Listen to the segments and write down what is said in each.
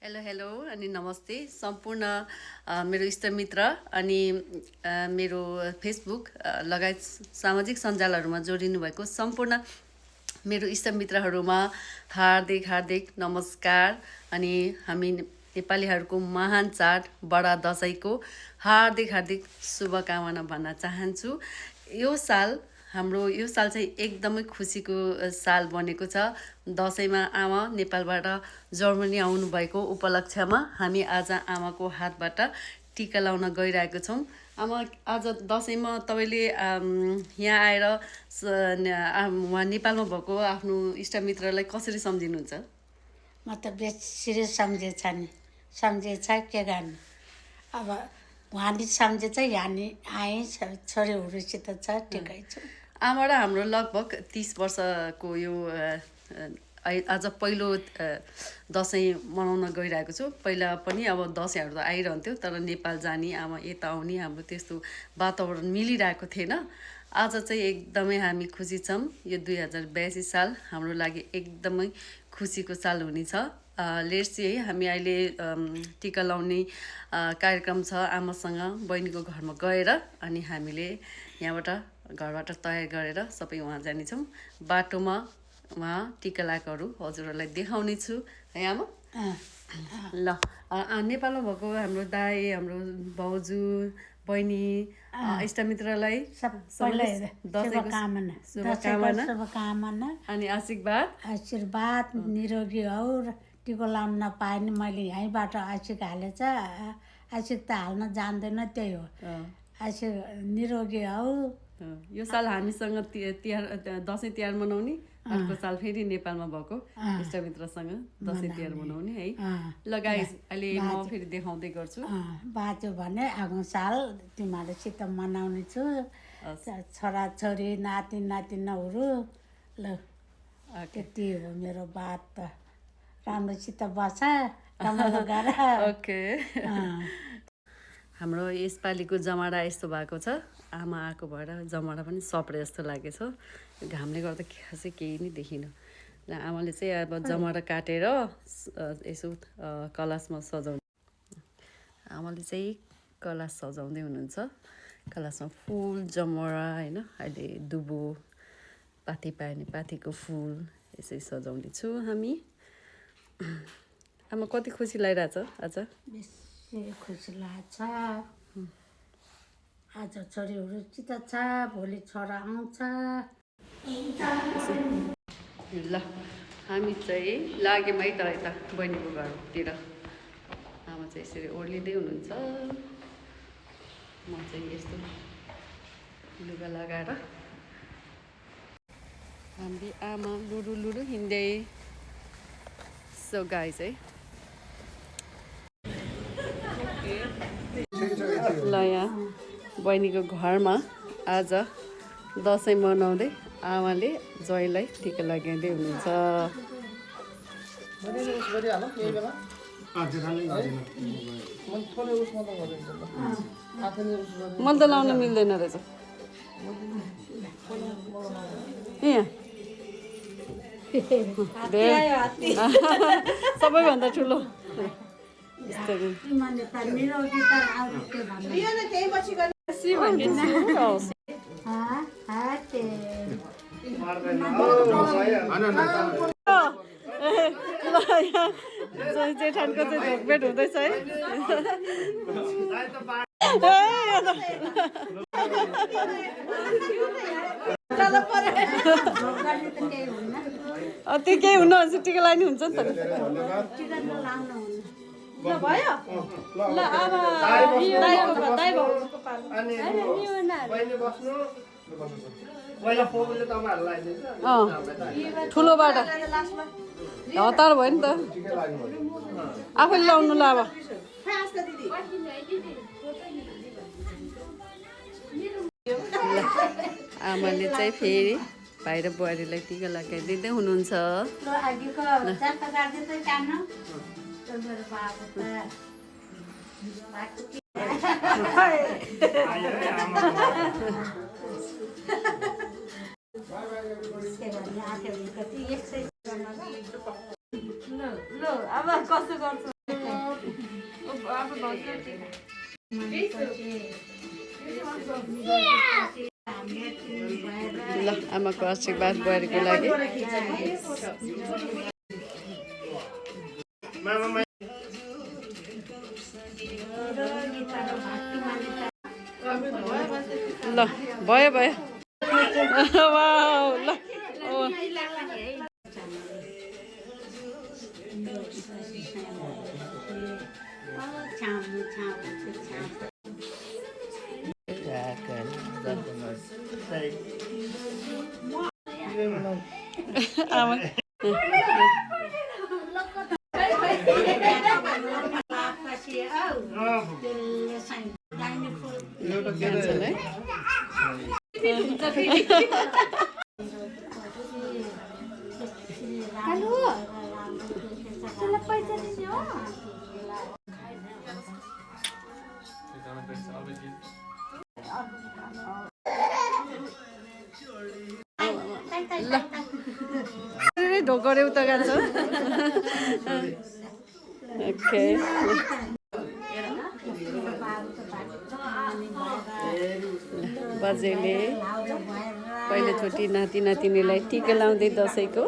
Hello hello अनि नमस्ते सम्पूर्ण मेरो इष्टमित्र अनि मेरो फेसबुक लगायत सामाजिक सञ्जालहरूमा जोडिनु भएको सम्पूर्ण मेरो इष्टमित्रहरूमा हार्दिक हार्दिक नमस्कार। अनि हामी नेपालीहरूको महान चाड बडा दसैँको हार्दिक हार्दिक शुभकामना भन्न चाहन्छु। यो साल चाहिँ एकदमै खुसीको साल बनेको छ। दसैँमा आमा नेपालबाट जर्मनी आउनुभएको उपलक्ष्यमा हामी आज आमाको हातबाट टिका लाउन गइरहेको छौँ। आमा, आज दसैँमा तपाईँले यहाँ आएर उहाँ नेपालमा भएको आफ्नो इष्टमित्रलाई कसरी सम्झिनुहुन्छ? म त बेसी सम्झेछ नि, सम्झेछ के गर्नु। अब उहाँले सम्झेछ, यहाँ आएँ, छोरीहरूसित छ, ठिकै छु। आमा र हाम्रो लगभग 30 वर्षको यो आज पहिलो दसैँ मनाउन गइरहेको छु। पहिला पनि अब दसैँहरू त आइरहन्थ्यो, तर नेपाल जाने, आमा यता आउने हाम्रो त्यस्तो वातावरण मिलिरहेको थिएन। आज चाहिँ एकदमै हामी खुसी छौँ। यो 2082 साल हाम्रो लागि एकदमै खुसीको साल हुनेछ। लेट्स है, हामी अहिले टिका लाउने कार्यक्रम छ आमासँग बहिनीको घरमा गएर, अनि हामीले घरबाट तयार गरेर सबै उहाँ जानेछौँ। बाटोमा उहाँ टिका लगाएकोहरू हजुरहरूलाई देखाउने छु है आमा। ल, नेपालमा भएको हाम्रो दाई, हाम्रो भाउजू, बहिनी, इष्टमित्रलाई शुभकामना अनि आशीर्वाद निरोगी हौ। टिको लाउन नपाए नि मैले यहीँबाट आशिक हालेछ। आशिक त हाल्न जान्दैन, त्यही हो। आशिक निरोगी हौ। यो साल हामीसँग दसैँ तिहार मनाउने, अर्को साल फेरि नेपालमा भएको इष्टमित्रसँग दसैँ तिहार मनाउने है। ल गाइस, अहिले म फेरि देखाउँदै गर्छु। बाँच्यो भने आगाउँ साल तिमीहरूसित मनाउने छु, छोराछोरी नाति नातिनाहरू। ल, त्यति हो मेरो बात। त राम्रोसित बस, रमाइलो गर। ओके। हाम्रो यसपालिको जमाडा यस्तो भएको छ। आमा आएको भएर जमाडा पनि सप्रे जस्तो लागेछ। घामले गर्दा खासै केही नै देखिनँ। र आमाले चाहिँ अब जमाडा काटेर यसो कलशमा सजाउने, आमाले चाहिँ कलश सजाउँदै हुनुहुन्छ। कलशमा फुल, जमरा होइन, अहिले दुबो पाथी पायो भने पाथीको फुल यसै सजाउने छु हामी। आमा कति खुसी लागिरहेछ आज? बेसी खुसी लाग्छ। आज छोरीहरूसित छ, भोलि छोरा आउँछ। ल, हामी चाहिँ लाग्यौँ है त यता बहिनीको घरतिर। आमा चाहिँ यसरी ओर्लिँदै हुनुहुन्छ। म चाहिँ यस्तो लुगा लगाएर, हामी आमा लुरु लुरु हिँड्दै। सो गाइस है, ल यहाँ बहिनीको घरमा आज दसैँ मनाउँदै आमाले ज्वाइँलाई टिका लगाइँदै हुनुहुन्छ। मलाई त लाउन मिल्दैन रहेछ। सबैभन्दा ठुलो जेठानको चाहिँ झोकभेट हुँदैछ है। त्यो केही हुन्न भने टिका लाइनी हुन्छ नि त। ल भयो। ल अब ठुलोबाट हतार भयो नि त, आफैले लाउनु। ल अब आमाले चाहिँ फेरि भाइ र बुहारीलाई टिका लगाइदिँदै हुनुहुन्छ। ल अब कसो गर्छु। ल आमाको आशीर्वाद बुहारीको लागि ल भयो भयो वाउ ल आमा ढोकरे उता गएको ओके बाजेले पहिलोचोटि नाति नातिनीलाई टिका लाउँदै दसैँको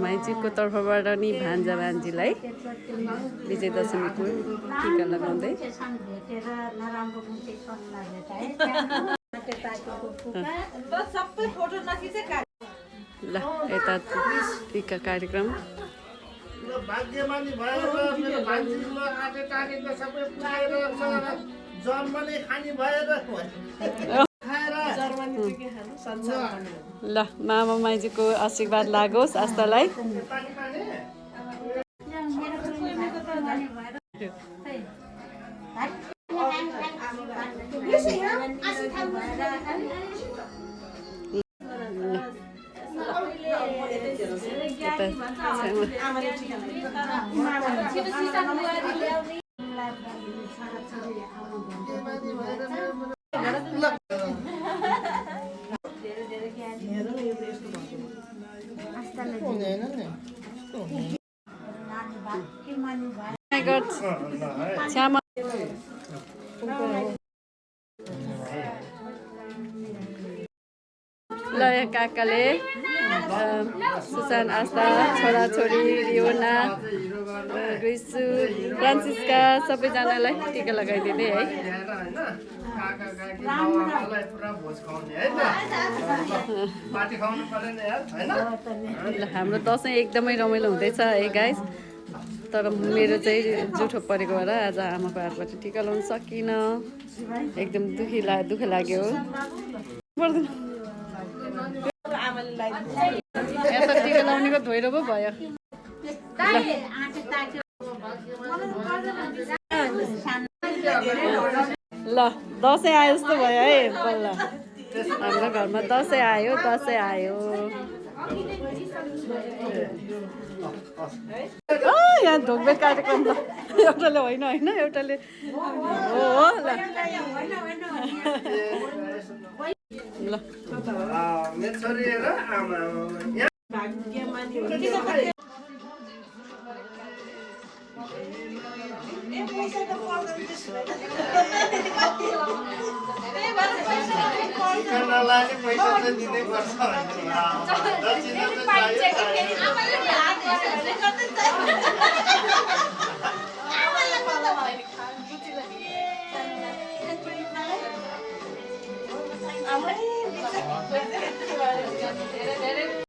माइजूको तर्फबाट नि भान्जा भान्जीलाई विजय दशमीको टिका लगाउँदै ल यता टिका कार्यक्रम ल मामा माइजूको आशीर्वाद लागोस् आस्थालाई श्यामा ल काकाले सुसान आस्था छोराछोरी रियोना ग्रिसु फ्रान्सिस्का सबैजनालाई टिका लगाइदिँदै है हाम्रो दसैँ एकदमै रमाइलो हुँदैछ है गाइस तर मेरो चाहिँ जुठो परेको भएर आज आमाको हातबाट टिका लाउन सकिनँ एकदम दुःख लाग्यो पर्दैन यता टिका लाउनेको धोइरो पो भयो ल दसैँ आयो जस्तो भयो है बल्ल हाम्रो घरमा दसैँ आयो यहाँ ढोकबेट कार्यक्रम ल एउटाले होइन एउटाले हो ल मेरो छोरी र आमा पैसा त दिनै पर्छ